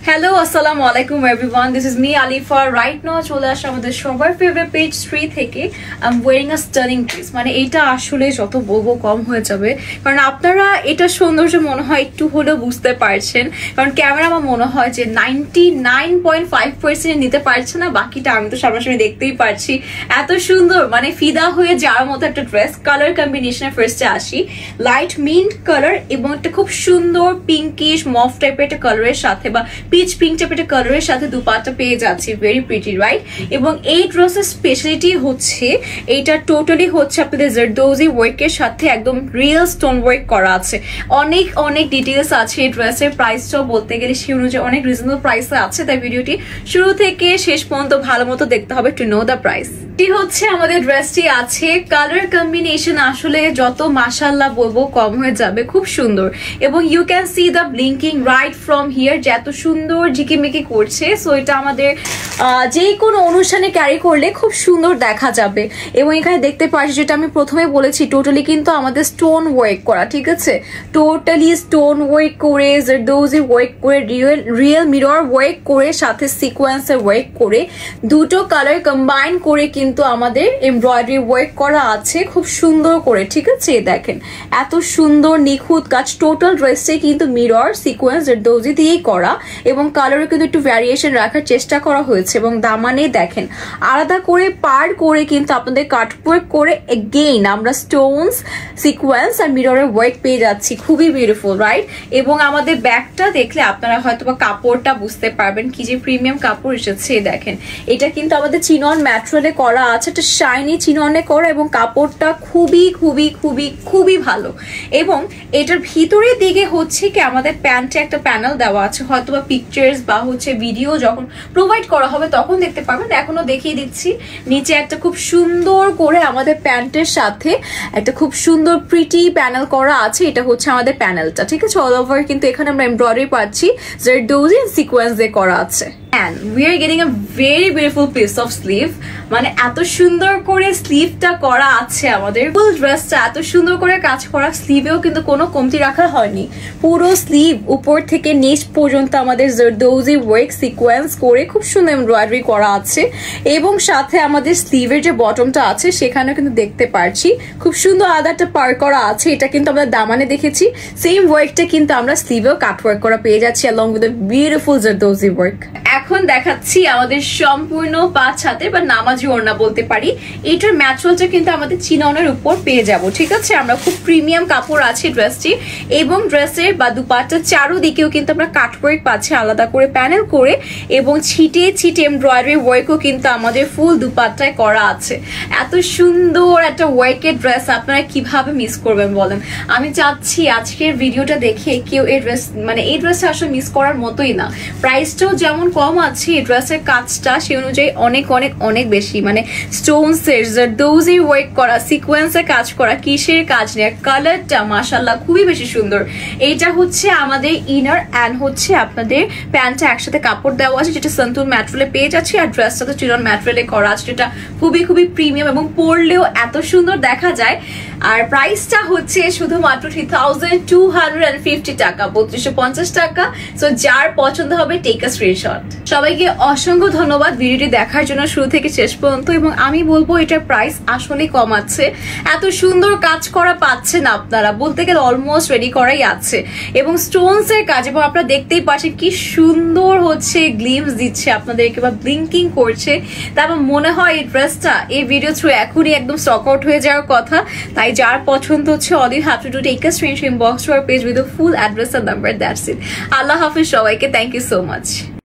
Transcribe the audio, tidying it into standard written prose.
Hello, assalamu alaikum everyone. This is me Alifa. Right now চলে আসছে আমাদের সবার ফেভারিট পেজ 3 থেকে I'm wearing a stunning dress. মানে এটা আসলে যত বলবো কম হয়ে যাবে কারণ আপনারা এটা সৌন্দর্য মনে হয় একটু হলেও বুঝতে পারছেন কারণ ক্যামেরা আমার মনে হয় যে 99.5% নিতে পারছে না বাকিটা আমি তো সামনাসামনি দেখতেই পারছি এত সুন্দর মানে ফিদা হয়ে যাওয়ার মতো একটা ড্রেস কালার কম্বিনেশনে ফার্স্টে আসি লাইট মিন্ট কালার এবং একটা খুব সুন্দর পিঙ্কিশ মফ টাইপের একটা কালারের সাথে বা পিচ পিঙ্ক টাইপের একটা কালারের সাথে দুপাট্টা পেয়ে যাচ্ছি ভেরি প্রিটি রাইট এবং এই ড্রেসের স্পেশালিটি হচ্ছে এইটা টোটালি হচ্ছে আপনাদের জারদোজি ওয়ার্কের সাথে একদম রিয়েল স্টোন ওয়ার্ক করা আছে অনেক অনেক ডিটেইলস আছে এই ড্রেসের প্রাইসটাও বলতে গেলে সেই অনুযায়ী অনেক রিজনেবল প্রাইসে আছে তাই ভিডিওটি শুরু থেকে শেষ পর্যন্ত ভালো মতো দেখতে হবে টু নো দ্য প্রাইস এটি হচ্ছে আমাদের ড্রেসটি আছে কালার কম্বিনেশন আসলে যত মাশাআল্লাহ বলবো কম হয়ে যাবে খুব সুন্দর এবং you can see the blinking right from here যে এত সুন্দর ঝিকিমিকি করছে সো এটা আমাদের যে কোনো অনুষ্ঠানে ক্যারি করলে খুব সুন্দর দেখা যাবে এবং এখানে দেখতে পাচ্ছি যেটা আমি প্রথমে বলেছি টোটালি কিন্তু আমাদের স্টোন ওয়ার্ক করা ঠিক আছে টোটালি স্টোন ওয়ার্ক করে জারদোজি ওয়ার্ক করে রিয়েল মিরর ওয়ার্ক করে সাথে সিকোয়েন্সের ওয়ার্ক করে দুটো কালার কম্বাইন করে কিন্তু আমাদের এমব্রয়ডারি ওয়ার্ক করা আছে খুব সুন্দর করে ঠিক আছে দেখেন এত সুন্দর নিখুঁত কাজ টোটাল ড্রেসটাই কিন্তু মিরর সিকোয়েন্স জারদোজি দিয়েই করা এবং কালারে কিন্তু একটু ভ্যারিয়েশন রাখার চেষ্টা করা হয়েছে এবং দামানে দেখেন আলাদা করে পার করে কিন্তু আপনাদের কাট ওয়ার্ক করে এগেইন আমরা স্টোনস সিকোয়েন্স আর মিররের ওয়ার্ক পেয়ে যাচ্ছি খুবই বিউটিফুল রাইট এবং আমাদের ব্যাগটা দেখলে আপনারা হয়তো বা কাপড়টা বুঝতে পারবেন কি যে প্রিমিয়াম কাপড় এসেছে দেখেন এটা কিন্তু আমাদের চিনন ম্যাটেরিয়ালে করা আছে একটা শাইনি চিননে করা এবং কাপড়টা খুবই খুবই খুবই খুবই ভালো এবং এটার ভিতরের দিকে হচ্ছে কি আমাদের প্যান্টে একটা প্যানেল দেওয়া আছে হয়তো বা পিকচার্স বা হচ্ছে ভিডিও যখন প্রোভাইড করা হবে তখন দেখতে পারবেন এখনো দেখিয়ে দিচ্ছি নিচে একটা খুব সুন্দর করে আমাদের প্যান্টের সাথে একটা খুব সুন্দর প্রিটি প্যানেল করা আছে এটা হচ্ছে আমাদের প্যানেলটা ঠিক আছে অল ওভার কিন্তু এখানে আমরা এমব্রয়ডারি পাচ্ছি জারদোজি সিকোয়েন্স দিয়ে করা আছে and we are getting a very beautiful piece of sleeve মানে এত সুন্দর করে স্লিভটা করা আছে আমাদের ফুল ড্রেসটা এত সুন্দর করে কাজ করা স্লিভেও কিন্তু কোনো কমতি রাখা হয়নি পুরো স্লিভ উপর থেকে নিচ পর্যন্ত আমাদের জারদোজি ওয়ার্ক সিকোয়েন্স করে খুব সুন্দর এমব্রয়ডারি করা আছে এবং সাথে আমাদের স্লিভের যে বটমটা আছে সেখানেও কিন্তু দেখতে পারছি খুব সুন্দর আলাদা একটা পার করা আছে এটা কিন্তু আমরা দামানে দেখেছি সেম ওয়ার্কটা কিন্তু আমরা স্লিভেও কাট ওয়ার্ক করা পেয়ে যাচ্ছি along with a beautiful zardozi work এখন দেখাচ্ছি আমাদের সম্পূর্ণ পাঁচ হাতের বা নামাজি ওড়না বলতে পারি এটার ম্যাটেরিয়ালটা কিন্তু আমাদের চিননের উপর পেয়ে যাব ঠিক আছে আমরা খুব প্রিমিয়াম কাপড় আছে ড্রেসটি এবং ড্রেসের বা দুপাট্টার চারোদিকেও কিন্তু আমরা কাটওয়ার্ক পাচ্ছি আলাদা করে প্যানেল করে এবং ছিটে ছিটে এমব্রয়ডারি ওয়ার্কও কিন্তু আমাদের ফুল দুপাট্টায় করা আছে এত সুন্দর একটা ওয়ার্কের ড্রেস আপনারা কিভাবে মিস করবেন বলেন আমি চাচ্ছি আজকের ভিডিওটা দেখে কেউ এই ড্রেস মানে এই ড্রেসটা আসলে মিস করার মতোই না প্রাইসটাও যেমন কম আছে এই ড্রেসের কাজটা সেই অনুযায়ী অনেক অনেক অনেক বেশি মানে স্টোনসের জারদোজি ওয়ার্ক করা সিকোয়েন্সের কাজ করা কিসের কাজ নেই কালারটা মাশাআল্লাহ খুবই বেশি সুন্দর এইটা হচ্ছে আমাদের ইনার অ্যান্ড হচ্ছে আপনাদের প্যান্টটা একসাথে কাপড় দেওয়া আছে যেটা সন্তুর ম্যাটেরিয়ালে পেয়ে যাচ্ছে আর ড্রেসটা তো চিনন ম্যাটেরিয়ালে করা আছে যেটা খুবই খুবই প্রিমিয়াম এবং পরলেও এত সুন্দর দেখা যায় আর প্রাইসটা হচ্ছে শুধুমাত্র 3250 টাকা 3250 টাকা সো যার পছন্দ হবে টেক আ স্ক্রিনশট সবাইকে অসংখ্য ধন্যবাদ ভিডিওটি দেখার জন্য শুরু থেকে শেষ পর্যন্ত এবং আমি বলবো এটার প্রাইস আসলে কম আছে এত সুন্দর কাজ করা পাচ্ছেন আপনারা বলতে গেলে অলমোস্ট রেডি করাই আছে এবং স্টোনস এর কাজ এবং আপনারা দেখতেই পাচ্ছেন কি সুন্দর হচ্ছে গ্লিমস দিচ্ছে আপনাদেরকে বা ব্লিঙ্কিং করছে তারপর মনে হয় এই ড্রেসটা এই ভিডিও থ্রু এখনই একদম স্টক আউট হয়ে যাওয়ার কথা তাই যার পছন্দ হচ্ছে all you have to do take a screenshot inbox to our page with a full address and number that's it আল্লাহ হাফেজ সবাইকে থ্যাংক ইউ সো মাচ